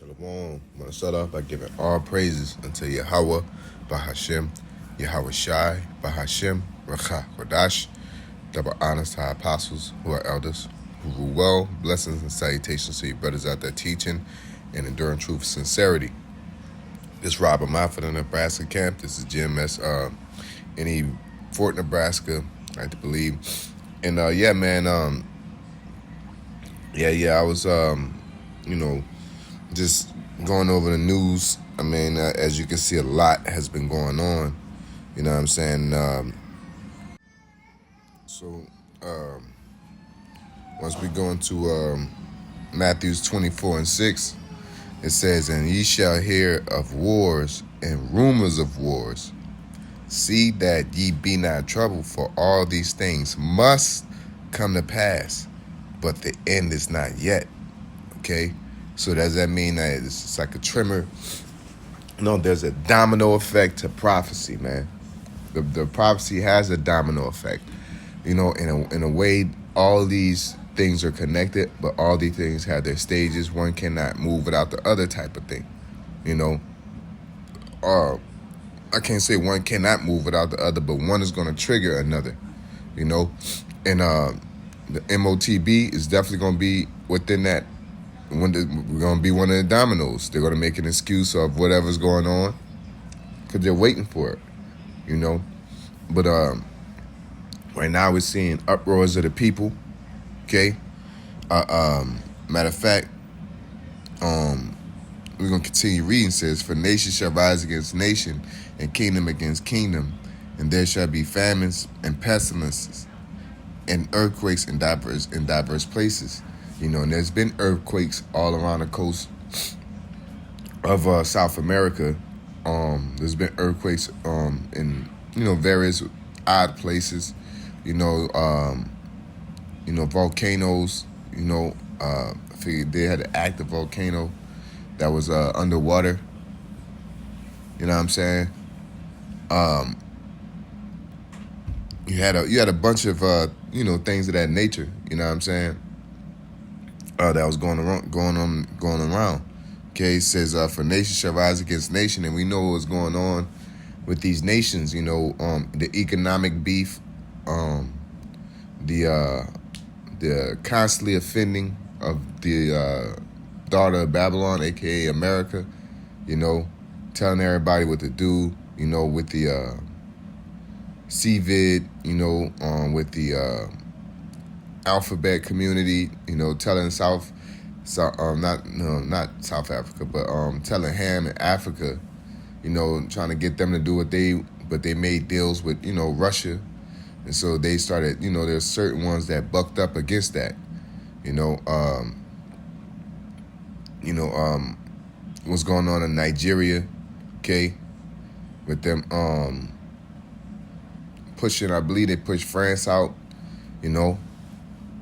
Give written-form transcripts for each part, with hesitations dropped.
Shalom. I'm going to start off by giving all praises unto Yahweh, Bahashem, Yahweh Shai, Bahashem, Racha, Kodash. Double honors to our apostles who are elders, who rule well. Blessings and salutations to you brothers out there teaching and enduring truth and sincerity. This is Robert Mott for the Nebraska camp. This is Jim S. In Fort Nebraska, I like to believe. And yeah, man, I was, just going over the news. I mean, as you can see, a lot has been going on. You know what I'm saying? Once we go into Matthews 24:6, it says, "And ye shall hear of wars and rumors of wars. See that ye be not troubled, for all these things must come to pass, but the end is not yet." Okay? So does that mean that it's like a tremor? No, there's a domino effect to prophecy, man. The prophecy has a domino effect. You know, in a way, all these things are connected, but all these things have their stages. One cannot move without the other type of thing. You know, I can't say one cannot move without the other, but one is going to trigger another. You know, and the MOTB is definitely going to be within that. We're going to be one of the dominoes. They're going to make an excuse of whatever's going on because they're waiting for it, you know. But right now we're seeing uproars of the people, okay? Matter of fact, we're going to continue reading. It says, "For nation shall rise against nation and kingdom against kingdom, and there shall be famines and pestilences and earthquakes in diverse places." You know, and there's been earthquakes all around the coast of South America. There's been earthquakes in various odd places. Volcanoes. I figured they had an active volcano that was underwater. You know what I'm saying? You had a bunch of things of that nature. You know what I'm saying? That was going around. Okay, it says, "For nation shall rise against nation," and we know what's going on with these nations. You know, the economic beef, the constantly offending of the daughter of Babylon, aka America. You know, telling everybody what to do. You know, with the CVID. You know, with the alphabet community, telling not South Africa, but telling Ham in Africa, trying to get them to do but they made deals with, Russia. And so they started, there's certain ones that bucked up against that, what's going on in Nigeria, okay, with them pushing, I believe they pushed France out,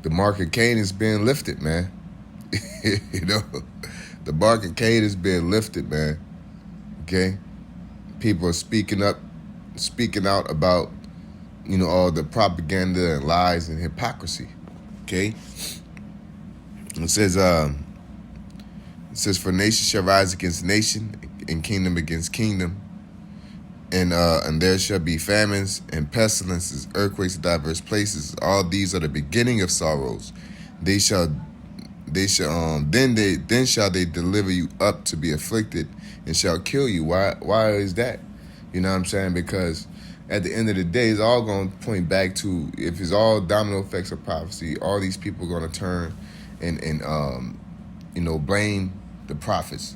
the market cane is being lifted, man. The market cane is being lifted, man. Okay? People are speaking out about, all the propaganda and lies and hypocrisy. Okay? It says, "For nation shall rise against nation and kingdom against kingdom. And there shall be famines and pestilences, earthquakes in diverse places. All these are the beginning of sorrows. Then shall they deliver you up to be afflicted and shall kill you." Why is that? You know what I'm saying? Because at the end of the day, it's all going to point back to, if it's all domino effects of prophecy, all these people are going to turn and blame the prophets.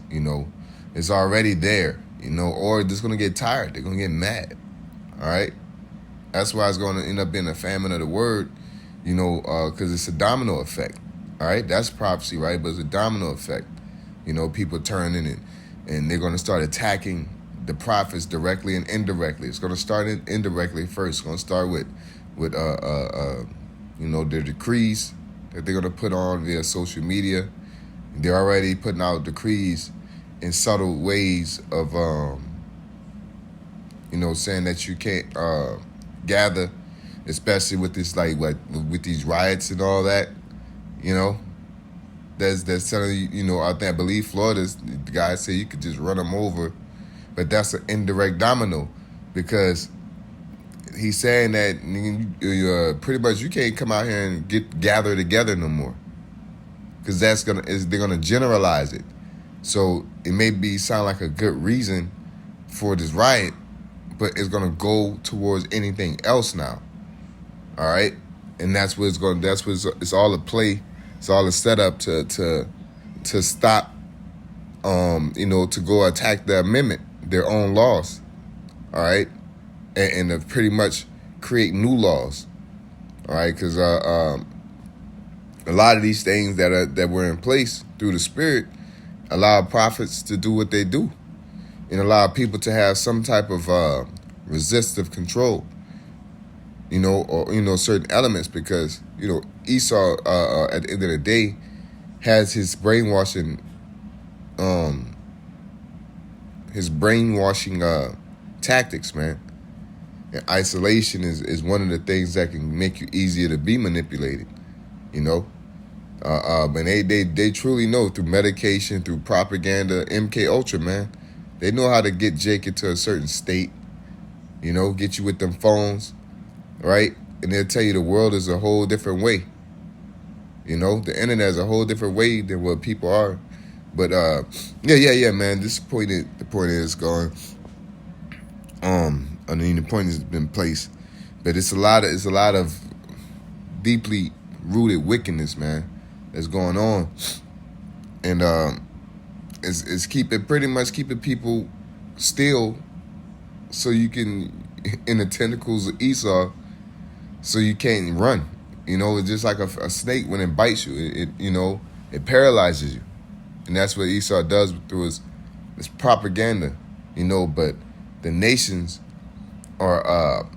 It's already there. Or they're just going to get tired. They're going to get mad. All right? That's why it's going to end up being a famine of the word, because it's a domino effect. All right? That's prophecy, right? But it's a domino effect. People turning and they're going to start attacking the prophets directly and indirectly. It's going to start indirectly first. It's going to start with their decrees that they're going to put on via social media. They're already putting out decrees in subtle ways of, saying that you can't gather, especially with this, with these riots and all that, that's telling you, I think I believe Florida's the guy said you could just run them over, but that's an indirect domino, because he's saying that pretty much you can't come out here and gather together no more, because they're gonna generalize it. So it may sound like a good reason for this riot, but it's gonna go towards anything else now. All right, and that's what it's going. That's what it's all a play. It's all a setup to stop, to go attack the amendment, their own laws. All right, and to pretty much create new laws. All right, because a lot of these things that were in place through the Spirit allow prophets to do what they do, and allow people to have some type of resistive control. Or certain elements, because Esau at the end of the day has his brainwashing tactics, man. And isolation is one of the things that can make you easier to be manipulated. And they truly know through medication, through propaganda, MK Ultra, man. They know how to get Jake into a certain state. Get you with them phones. Right? And they'll tell you the world is a whole different way. The internet is a whole different way than what people are. But yeah, man. The point is going. The point has been placed, but it's a lot of deeply rooted wickedness, man, that's going on, and it's pretty much keeping people still, so you can in the tentacles of Esau. So you can't run. It's just like a snake when it bites you. It paralyzes you. And that's what Esau does through his propaganda. But the nations are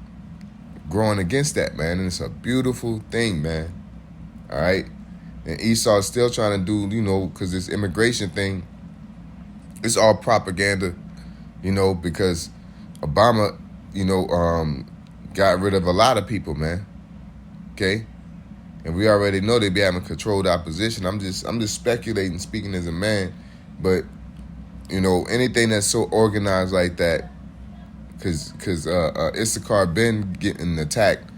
growing against that, man. And it's a beautiful thing, man. All right? And Esau is still trying to do, because this immigration thing, it's all propaganda, because Obama, got rid of a lot of people, man. Okay? And we already know they be having controlled opposition. I'm just speculating, speaking as a man. But, anything that's so organized like that, because Issachar been getting attacked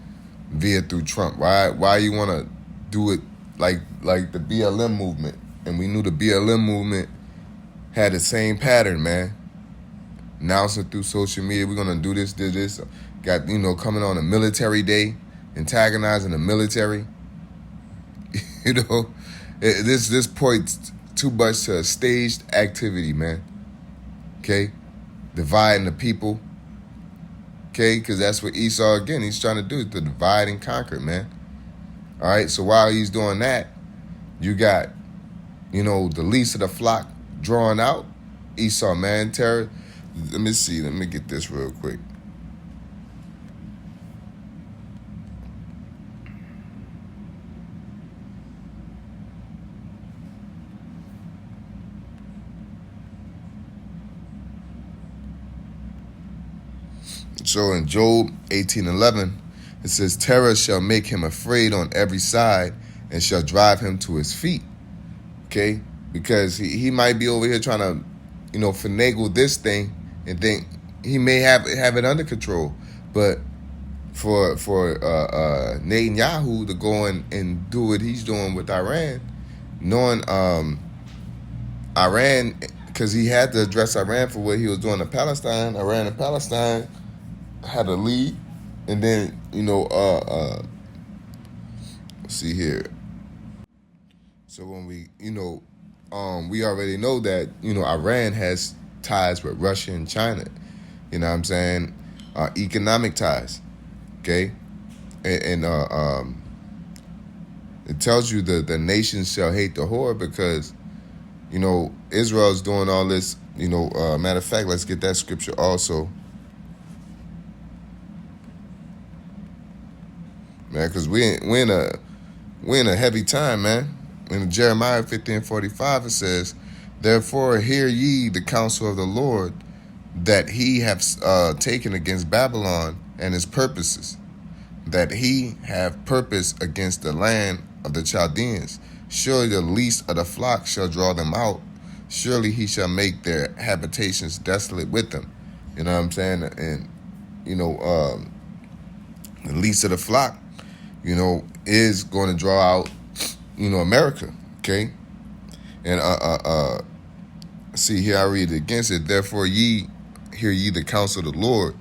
through Trump. Why you want to do it like the BLM movement? And we knew the BLM movement had the same pattern, man. Announcing through social media, we're going to do this. Got, coming on a military day, antagonizing the military. This points too much to a staged activity, man. Okay? Dividing the people. Okay? Because that's what Esau, again, he's trying to do, is to divide and conquer, man. All right? So while he's doing that, you got, the least of the flock drawing out. Esau, man. Terror. Let me see. Let me get this real quick. So in Job 18:11, it says, terror shall make him afraid on every side and shall drive him to his feet. Okay? Because he might be over here trying to, finagle this thing and think he may have it under control. But for Netanyahu to go and do what he's doing with Iran, knowing Iran, because he had to address Iran for what he was doing to Palestine. Iran and Palestine had a lead, and then let's see here. So when we we already know that Iran has ties with Russia and China. You know what I'm saying? Economic ties. Okay, and it tells you the nations shall hate the whore, because Israel's doing all this. Matter of fact, let's get that scripture also. Man, because we're in a heavy time, man. In Jeremiah 15:45, it says, therefore hear ye the counsel of the Lord, that he have taken against Babylon and his purposes, that he have purpose against the land of the Chaldeans, Surely the least of the flock shall draw them out. Surely he shall make their habitations desolate with them. You know what I'm saying? And you know, the least of the flock, is going to draw out, America. Okay, and see here I read it against it. Therefore hear ye the counsel of the Lord,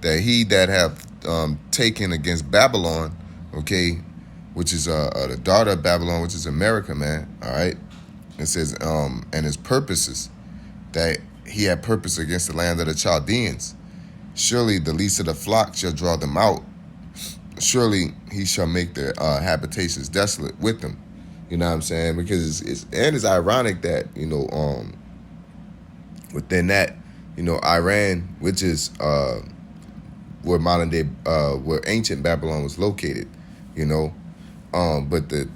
that he that have taken against Babylon, okay, which is the daughter of Babylon, which is America, man. All right, it says and his purposes, that he had purpose against the land of the Chaldeans. Surely the least of the flock shall draw them out. Surely he shall make their habitations desolate with them. You know what I'm saying? Because it's ironic that within that, Iran, which is where modern day where ancient Babylon was located, but the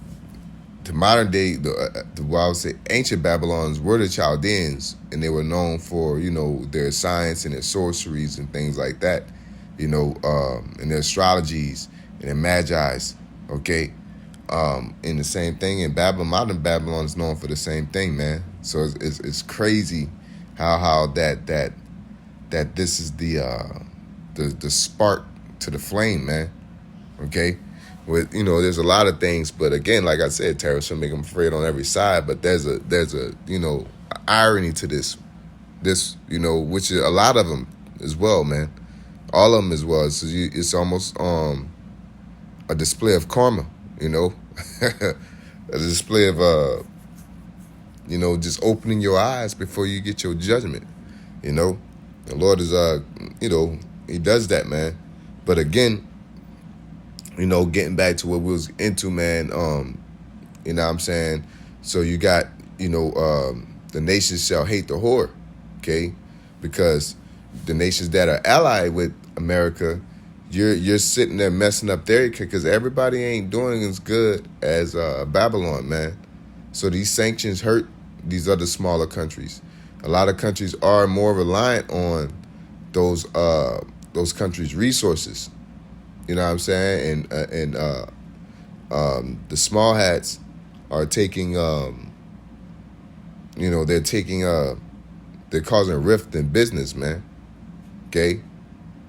modern day, what I would say, ancient Babylons were the Chaldeans, and they were known for their science and their sorceries and things like that, and their astrologies and their magi's, okay. And the same thing in Babylon, modern Babylon is known for the same thing, man. So it's crazy how that this is the spark to the flame, man. Okay, with there's a lot of things, but again, like I said, terrorists will make them afraid on every side. But there's a irony to this, which is a lot of them as well, man. All of them as well. So it's almost a display of karma, a display of just opening your eyes before you get your judgment. The Lord is he does that, man. But again, getting back to what we was into, man, you know what I'm saying? So you got, the nations shall hate the whore, okay? Because the nations that are allied with America, you're sitting there messing up their, because everybody ain't doing as good as Babylon, man. So these sanctions hurt these other smaller countries. A lot of countries are more reliant on those countries' resources. You know what I'm saying? And the small hats are taking, they're causing rift in business, man. Okay?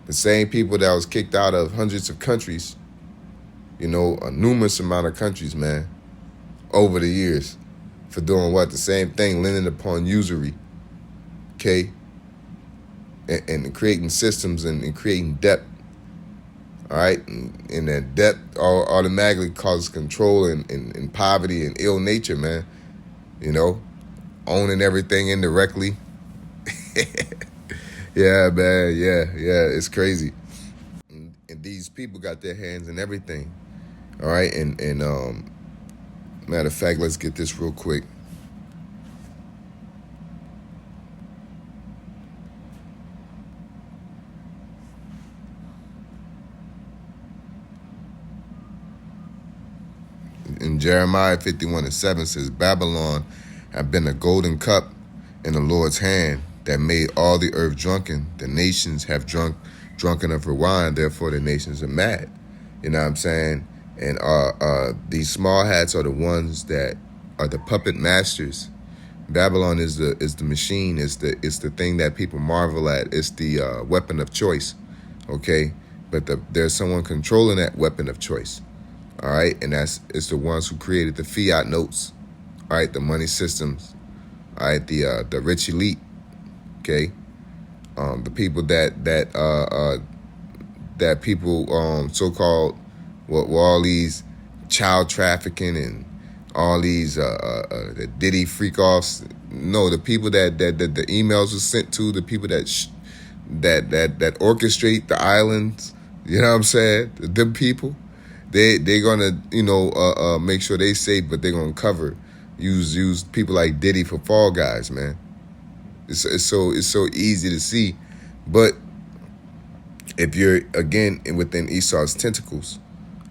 The same people that was kicked out of hundreds of countries, a numerous amount of countries, man, over the years, for doing what? The same thing, lending upon usury. Okay? And creating systems and creating debt. All right? And that debt automatically causes control and poverty and ill nature, man. Owning everything indirectly. Yeah, man. Yeah. It's crazy. And these people got their hands in everything. All right? And matter of fact, let's get this real quick. In Jeremiah 51:7 says, Babylon have been a golden cup in the Lord's hand that made all the earth drunken. The nations have drunken of her wine, therefore the nations are mad. You know what I'm saying? And these small hats are the ones that are the puppet masters. Babylon is the machine, it's the thing that people marvel at. It's the weapon of choice. Okay? But there's someone controlling that weapon of choice. All right, and it's the ones who created the fiat notes, all right, the money systems, all right, the rich elite, okay, the people that people so-called were all these child trafficking and all these the Diddy freak offs. No, the people that the emails were sent to, the people that orchestrate the islands. You know what I'm saying? Them people. They're gonna make sure they safe, but they're gonna use people like Diddy for fall guys, man. It's so easy to see, but if you're again within Esau's tentacles,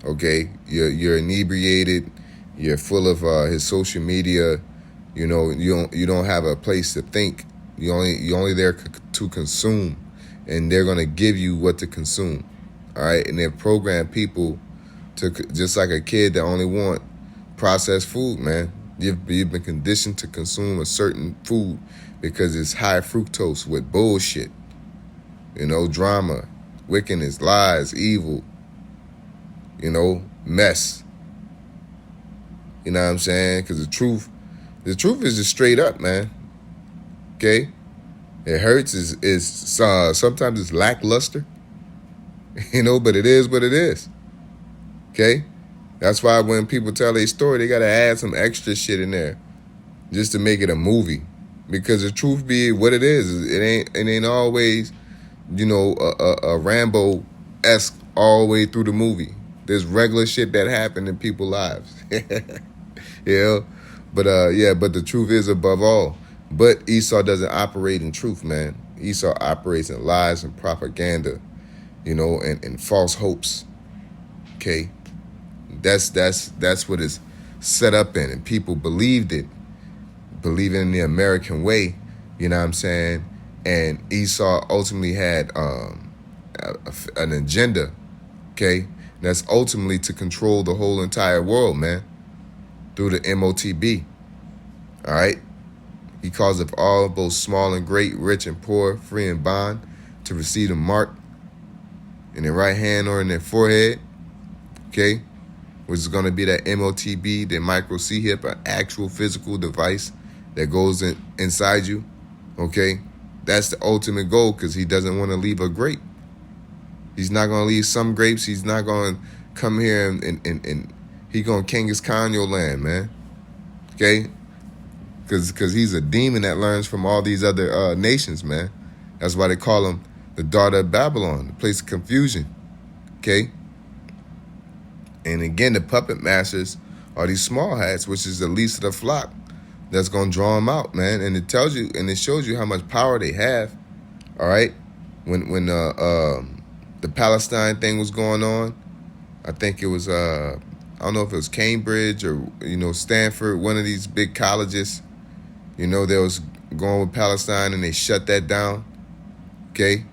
okay, you're inebriated, you're full of his social media, you don't have a place to think. You're only there to consume, and they're gonna give you what to consume, all right, and they program people to, just like a kid that only want Processed food, man. You've been conditioned to consume a certain food because it's high fructose with bullshit. Drama, wickedness, lies, evil, mess. You know what I'm saying? Because the truth is just straight up, man. Okay? It hurts, is sometimes it's lackluster, but it is what it is. Okay? That's why when people tell their story, they got to add some extra shit in there just to make it a movie. Because the truth be what it is. It ain't always, a Rambo-esque all the way through the movie. There's regular shit that happened in people's lives. Yeah. But the truth is above all. But Esau doesn't operate in truth, man. Esau operates in lies and propaganda, and false hopes. Okay? That's what it's set up in, and people believed it, believing in the American way, you know what I'm saying? And Esau ultimately had an agenda, okay? That's ultimately to control the whole entire world, man, through the MOTB, all right? He causeth all, both small and great, rich and poor, free and bond, to receive a mark in their right hand or in their forehead, okay? Which is going to be that MOTB, the micro C-hip, an actual physical device that goes inside you, okay? That's the ultimate goal, because he doesn't want to leave a grape. He's not going to leave some grapes. He's not going to come here and he going to Genghis Khan your land, man, okay? Because he's a demon that learns from all these other nations, man. That's why they call him the daughter of Babylon, the place of confusion, okay? And again, the puppet masters are these small hats, which is the least of the flock that's going to draw them out, man. And it tells you, and it shows you how much power they have, all right? When the Palestine thing was going on, I think it was, I don't know if it was Cambridge or, Stanford, one of these big colleges, they was going with Palestine and they shut that down, okay?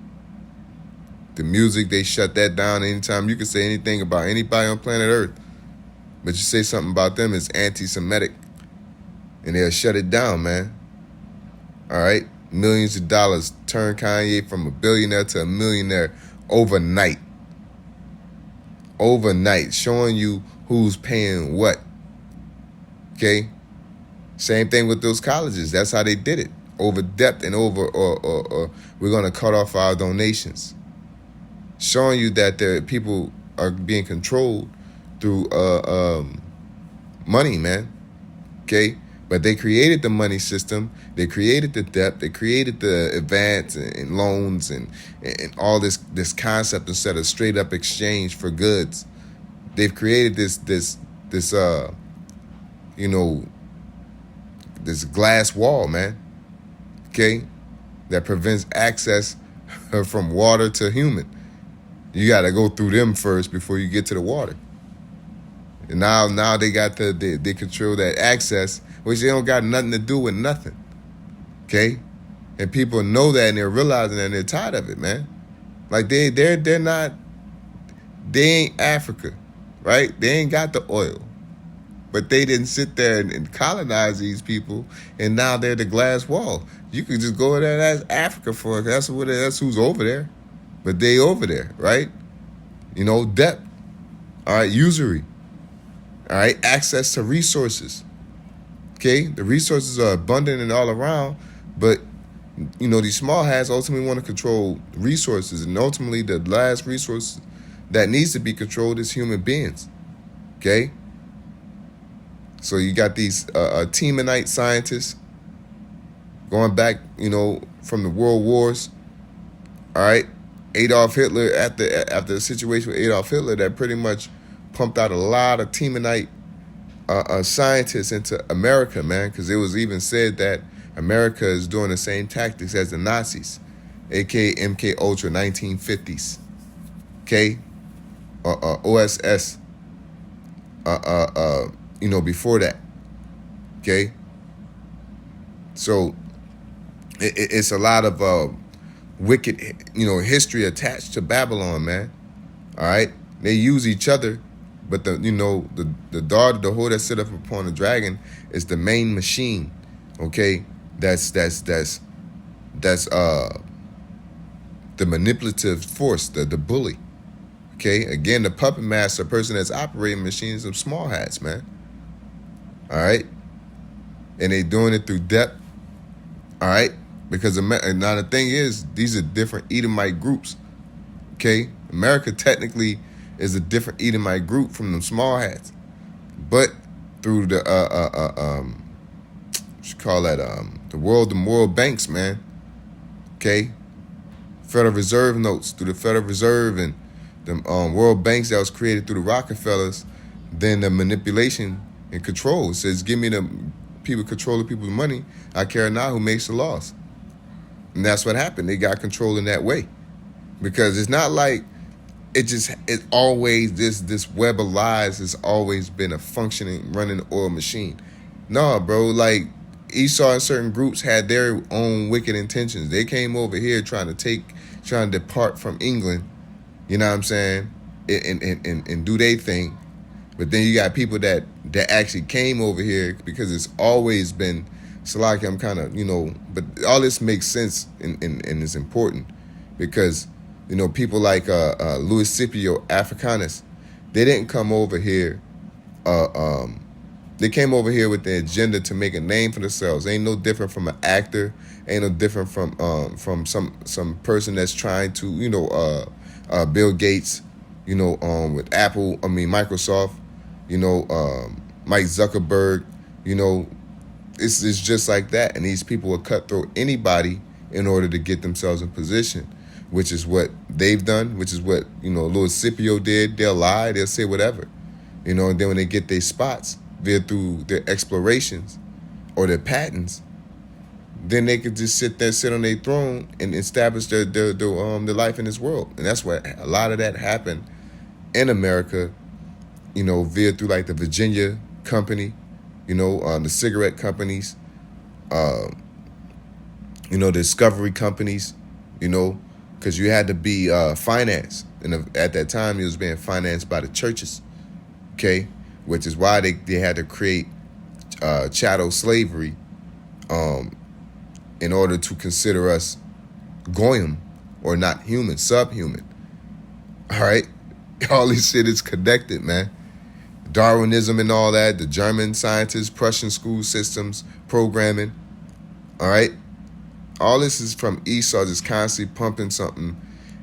The music, they shut that down. Anytime you can say anything about anybody on planet Earth, but you say something about them, it's anti-Semitic. And they'll shut it down, man. All right? Millions of dollars turn Kanye from a billionaire to a millionaire overnight. Overnight, showing you who's paying what. Okay? Same thing with those colleges. That's how they did it. Over depth and over, or we're going to cut off our donations. Showing you that the people are being controlled through money, man. Okay? But they created the money system. They created the debt. They created the advance and loans and all this concept instead of straight up exchange for goods. They've created this glass wall, man. Okay? That prevents access from water to human. You got to go through them first before you get to the water. And now they got they control that access, which they don't got nothing to do with nothing. Okay? And people know that and they're realizing that and they're tired of it, man. Like they're not, they ain't Africa, right? They ain't got the oil. But they didn't sit there and colonize these people, and now they're the glass wall. You could just go there and ask Africa for it. That's who's over there. But they over there, right? Debt. All right, usury. All right, access to resources. Okay, the resources are abundant and all around, but these small hats ultimately want to control resources, and ultimately the last resource that needs to be controlled is human beings. Okay, so you got these Teemanite scientists going back, from the world wars. All right. Adolf Hitler, after the situation with Adolf Hitler, that pretty much pumped out a lot of Teemanite scientists into America, man, because it was even said that America is doing the same tactics as the Nazis, aka MK Ultra 1950s, okay, OSS, before that, okay. So it's a lot of wicked, history attached to Babylon, man. All right, they use each other But the daughter, the whore that sit up upon the dragon is the main machine. Okay, that's the manipulative force, the bully. Okay, again, the puppet master, person that's operating machines of small hats, man. All right, and they doing it through depth. All right, because now the thing is, these are different Edomite groups. Okay, America technically is a different Edomite group from them small hats, but through the what you call that, the moral banks, man. Okay, Federal Reserve notes through the Federal Reserve and the world banks that was created through the Rockefellers. Then the manipulation and control. It says, give me the people controlling people's money. I care not who makes the laws. And that's what happened. They got control in that way. Because it's not like it's always this web of lies has always been a functioning, running oil machine. No, bro, like Esau and certain groups had their own wicked intentions. They came over here trying to depart from England, you know what I'm saying, and do their thing. But then you got people that actually came over here because it's always been, so like I'm kind of, but all this makes sense and is important because, people like Louis Scipio Africanus, they didn't come over here, they came over here with the agenda to make a name for themselves. Ain't no different from an actor, ain't no different from some person that's trying to, Bill Gates, with Apple, Microsoft, Mike Zuckerberg, it's just like that. And these people will cutthroat anybody in order to get themselves in position, which is what they've done, which is what, Louis Scipio did. They'll lie, they'll say whatever, and then when they get their spots through their explorations or their patents, then they could just sit on their throne and establish their life in this world. And that's what a lot of that happened in America, via through like the Virginia company, the cigarette companies, the discovery companies, because you had to be financed. And at that time, it was being financed by the churches, okay? Which is why they had to create chattel slavery in order to consider us goyim, or not human, subhuman. All right? All this shit is connected, man. Darwinism and all that, the German scientists, Prussian school systems, programming. All right? All this is from Esau just constantly pumping something,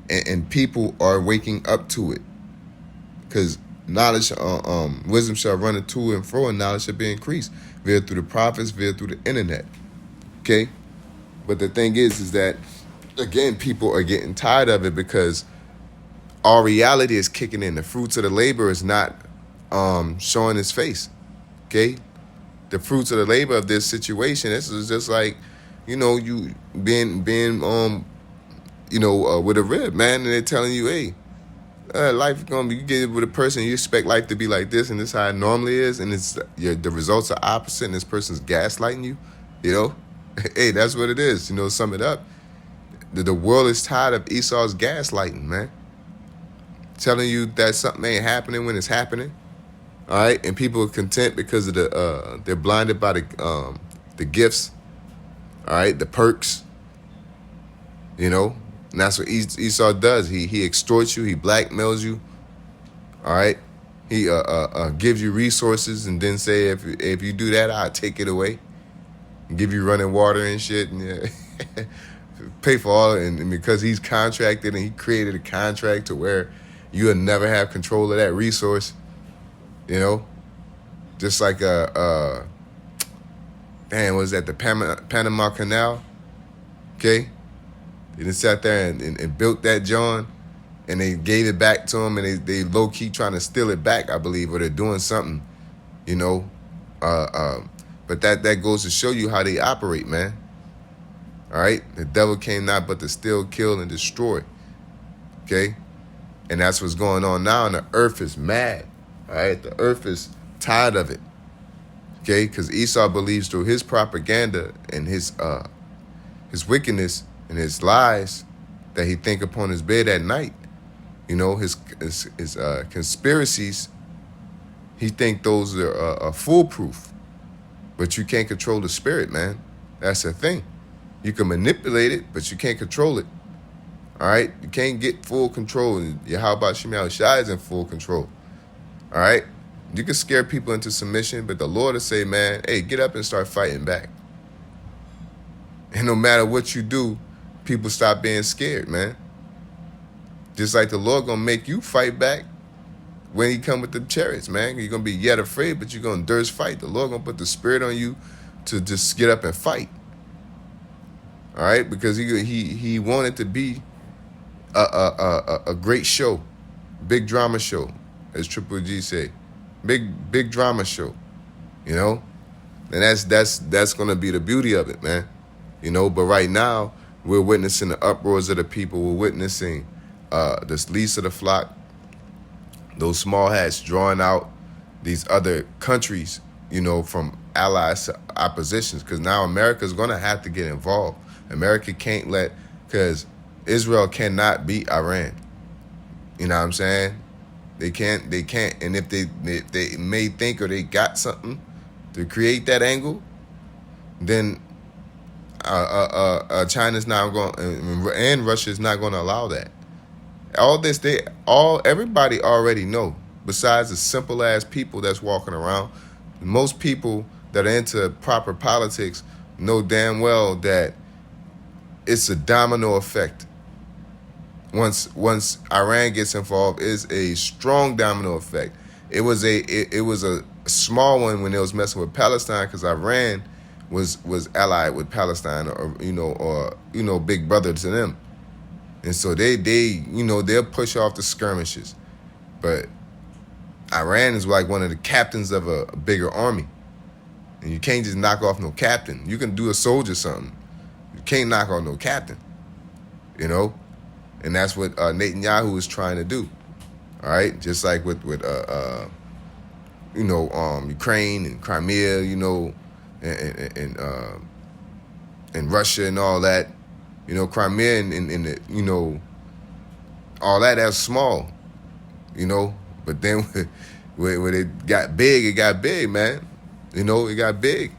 and people are waking up to it. Because knowledge, wisdom shall run it to and fro, and knowledge shall be increased via through the prophets, via through the internet. Okay? But the thing is that, again, people are getting tired of it because our reality is kicking in. The fruits of the labor is not showing its face. Okay? The fruits of the labor of this situation, this is just like, you being with a rib, man, and they're telling you, hey, life is gonna be, you get it with a person, you expect life to be like this, and this is how it normally is, and the results are opposite, and this person's gaslighting you, hey, that's what it is. Sum it up. The world is tired of Esau's gaslighting, man. Telling you that something ain't happening when it's happening. All right, and people are content because of they're blinded by the gifts. All right, the perks. And that's what Esau does. He extorts you. He blackmails you. All right, he gives you resources and then say if you do that, I'll take it away. Give you running water and shit, and pay for all it. And because he's contracted and he created a contract to where you'll never have control of that resource, just like was that the Panama Canal? Okay, they just sat there and built that John, and they gave it back to him, and they low key trying to steal it back, I believe, or they're doing something, But that goes to show you how they operate, man. All right? The devil came not but to steal, kill, and destroy. Okay? And that's what's going on now, and the earth is mad. All right? The earth is tired of it. Okay? Because Esau believes through his propaganda and his wickedness and his lies that he think upon his bed at night. His conspiracies He think those are foolproof, but you can't control the spirit, man. That's the thing. You can manipulate it, but you can't control it. All right, you can't get full control. How about Shemal Shai is in full control? All right, you can scare people into submission, but the Lord will say, man, hey, get up and start fighting back. And no matter what you do, people stop being scared, man. Just like the Lord gonna make you fight back when he come with the chariots, man. You're gonna be yet afraid, but you're gonna durst fight. The Lord gonna put the spirit on you to just get up and fight. All right, because he wanted to be a great show, big drama show, as Triple G say, big drama show, you know, and that's gonna be the beauty of it, man, you know. But right now we're witnessing the uproars of the people. We're witnessing this least of the flock, those small hats drawing out these other countries, you know, from allies to oppositions, because now America's gonna have to get involved. America can't let, because Israel cannot beat Iran. You know what I'm saying? They can't. And if they may think or they got something to create that angle, then China's not going, and Russia's not going to allow that. All this, everybody already know. Besides the simple ass people that's walking around, most people that are into proper politics know damn well that it's a domino effect. Once Iran gets involved, is a strong domino effect. It was a small one when they was messing with Palestine, because Iran was allied with Palestine, or big brother to them, and so they'll push off the skirmishes. But Iran is like one of the captains of a bigger army, and you can't just knock off no captain. You can do a soldier something. You can't knock off no captain, you know. And that's what Netanyahu is trying to do. All right, just like with Ukraine and Crimea, you know, and Russia and all that, you know, Crimea and the, you know, all that's small, you know. But then when it got big, man. You know, it got big.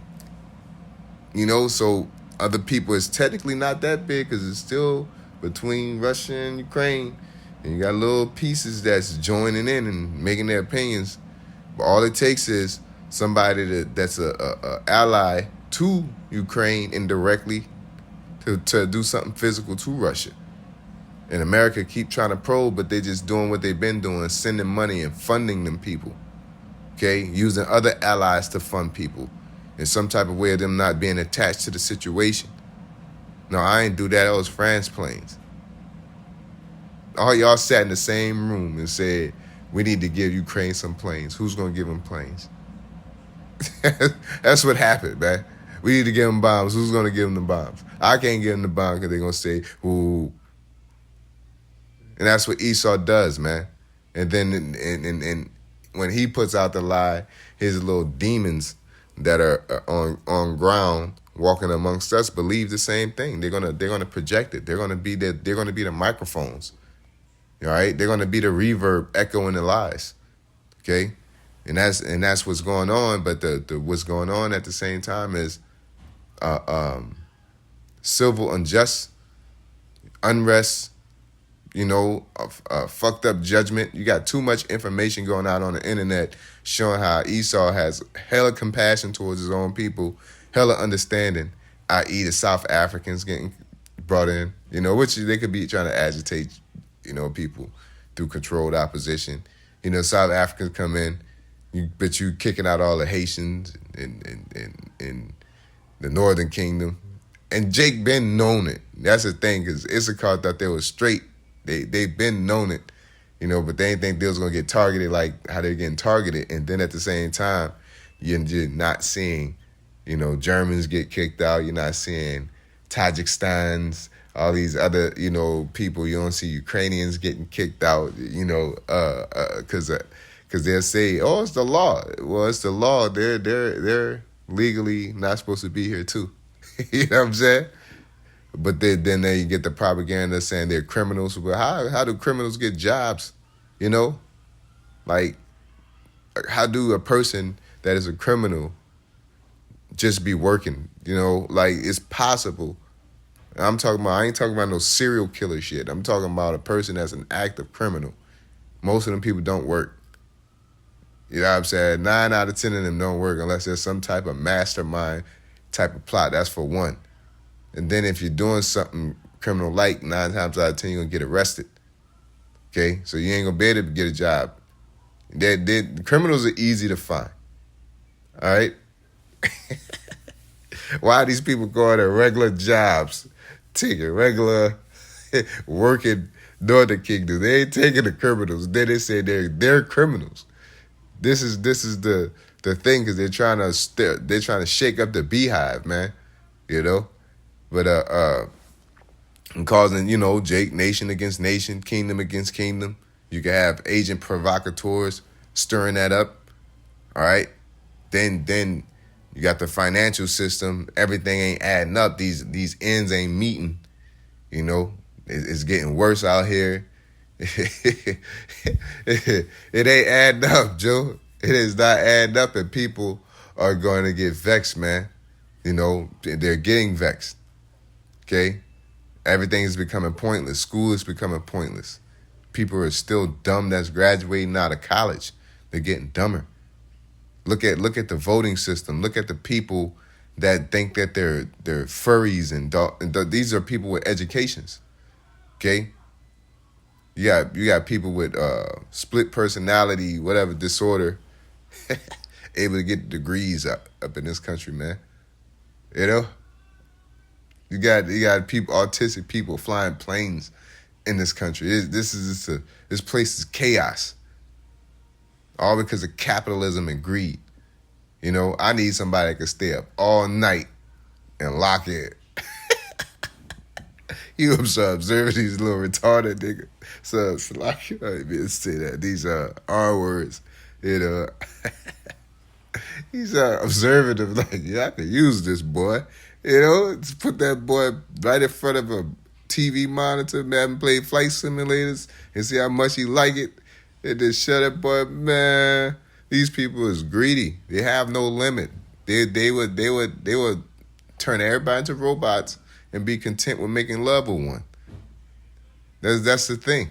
You know, so other people, it's technically not that big because it's still between Russia and Ukraine, and you got little pieces that's joining in and making their opinions. But all it takes is somebody that's a ally to Ukraine indirectly to do something physical to Russia. And America keep trying to probe, but they just doing what they've been doing, sending money and funding them people. Okay, using other allies to fund people in some type of way of them not being attached to the situation. No, I ain't do that. That was France planes. All y'all sat in the same room and said, we need to give Ukraine some planes. Who's going to give them planes? That's what happened, man. We need to give them bombs. Who's going to give them the bombs? I can't give them the bombs because they're going to say, ooh. And that's what Esau does, man. And then and when he puts out the lie, his little demons that are on ground walking amongst us believe the same thing. They're gonna project it. They're gonna be the microphones. All right, they're gonna be the reverb echoing the lies. Okay, and that's what's going on. But the what's going on at the same time is civil unrest, you know, fucked up judgment. You got too much information going out on the internet showing how Esau has hella compassion towards his own people, hella understanding, i.e. the South Africans getting brought in, you know, which they could be trying to agitate, you know, people through controlled opposition. You know, South Africans come in, but you kicking out all the Haitians in the Northern Kingdom. And Jake been known it. That's the thing, because Issachar thought they was straight. They've been known it, you know, but they didn't think they was going to get targeted like how they're getting targeted. And then at the same time, you're not seeing, you know, Germans get kicked out. You're not seeing Tajikistan's, all these other, you know, people. You don't see Ukrainians getting kicked out, you know, because they'll say, oh, it's the law. Well, it's the law. They're legally not supposed to be here too. You know what I'm saying? But then you get the propaganda saying they're criminals. But how do criminals get jobs? You know, like How do a person that is a criminal just be working? You know, like it's possible. I ain't talking about no serial killer shit. I'm talking about a person that's an active criminal. Most of them people don't work. You know what I'm saying? 9 out of 10 of them don't work unless there's some type of mastermind type of plot. That's for one. And then if you're doing something criminal like, 9 times out of 10, you're going to get arrested. Okay? So you ain't going to be able to get a job. Criminals are easy to find. All right? Why are these people going to regular jobs, taking regular working Northern Kingdom? They ain't taking the criminals. Then they say they're criminals. This is the thing, because they're trying to shake up the beehive, man. You know, but and causing, you know, Jake, nation against nation, kingdom against kingdom. You can have agent provocateurs stirring that up. All right, then you got the financial system. Everything ain't adding up. These ends ain't meeting. You know, it's getting worse out here. It ain't adding up, Joe. It is not adding up, and people are going to get vexed, man. You know, they're getting vexed. Okay? Everything is becoming pointless. School is becoming pointless. People are still dumb that's graduating out of college. They're getting dumber. Look at the voting system. Look at the people that think that they're furries and these are people with educations. Okay? You got people with split personality, whatever disorder, able to get degrees up in this country, man. You know, you got people, autistic people flying planes in this country. This place is chaos, all because of capitalism and greed. You know, I need somebody that can stay up all night and lock in. You observe these little retarded niggas. So it's like, you know, say that these R words, you know. He's observing them like, yeah, I can use this boy. You know, just put that boy right in front of a TV monitor, have him play flight simulators and see how much he like it. And then shut that boy, man. These people is greedy. They have no limit. They would turn everybody into robots and be content with making love with one. That's the thing.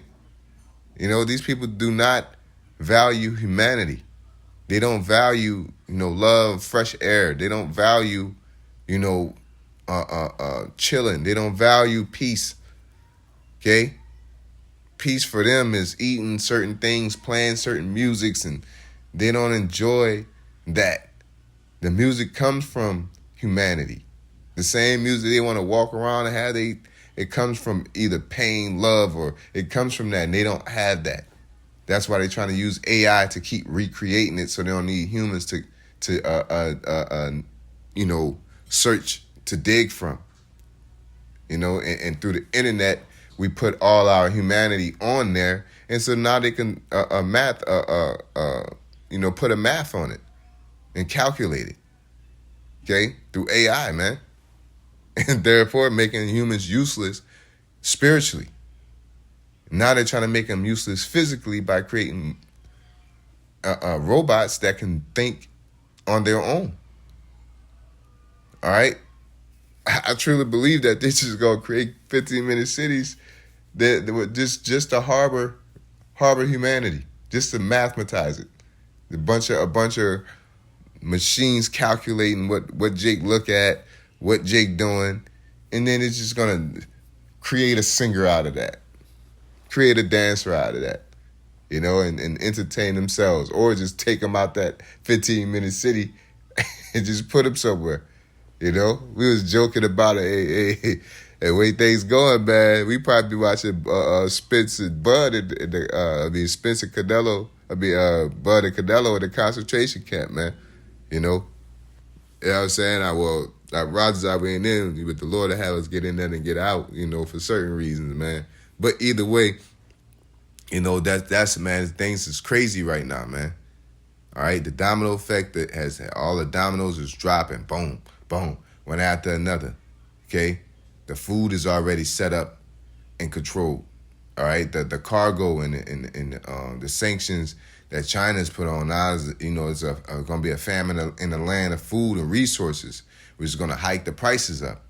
You know, these people do not value humanity. They don't value, you know, love, fresh air. They don't value, you know, chilling. They don't value peace. Okay? Peace for them is eating certain things, playing certain musics, and they don't enjoy that. The music comes from humanity. The same music they want to walk around and have, it comes from either pain, love, or it comes from that, and they don't have that. That's why they're trying to use AI to keep recreating it, so they don't need humans to you know, search, to dig from. You know, and through the internet, we put all our humanity on there, and so now they can you know, put a math on it and calculate it. Okay, through AI, man. And therefore making humans useless spiritually. Now they're trying to make them useless physically by creating robots that can think on their own. All right? I truly believe that this is going to create 15-minute cities that would just to harbor humanity, just to mathematize it. A bunch of machines calculating what Jake look at, what Jake doing, and then it's just gonna create a singer out of that, create a dancer out of that, you know, and entertain themselves, or just take them out that 15-minute city and just put them somewhere. You know, we was joking about it. Hey, the way things going, man, we probably be watching Spence and Bud Spence and Canelo, Bud and Canelo in the concentration camp, man. You know what I'm saying? Rogers, I went in, but the Lord will have us get in there and get out, you know, for certain reasons, man. But either way, you know, that's man, things is crazy right now, man. All right, the domino effect that has all the dominoes is dropping, boom, boom, one after another. Okay, the food is already set up and controlled. All right, the cargo and the sanctions that China's put on now is, it's going to be a famine in the land of food and resources, which is going to hike the prices up.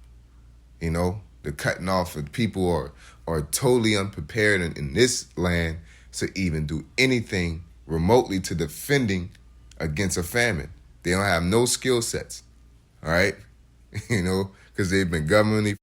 The cutting off of people are totally unprepared in this land to even do anything remotely to defending against a famine. They don't have no skill sets, all right? Because they've been governmentally